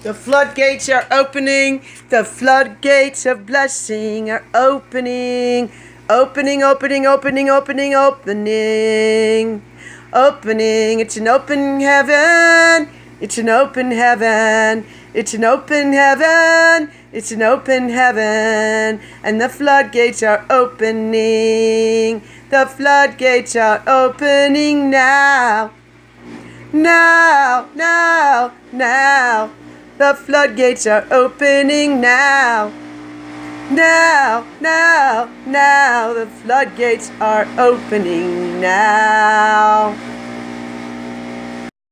The floodgates are opening. The floodgates of blessing are opening. Opening, opening, opening, opening, opening. Opening. It's an open heaven. It's an open heaven. It's an open heaven. It's an open heaven. And the floodgates are opening. The floodgates are opening now. Now, now, now. The floodgates are opening now. Now, now, now. The floodgates are opening now.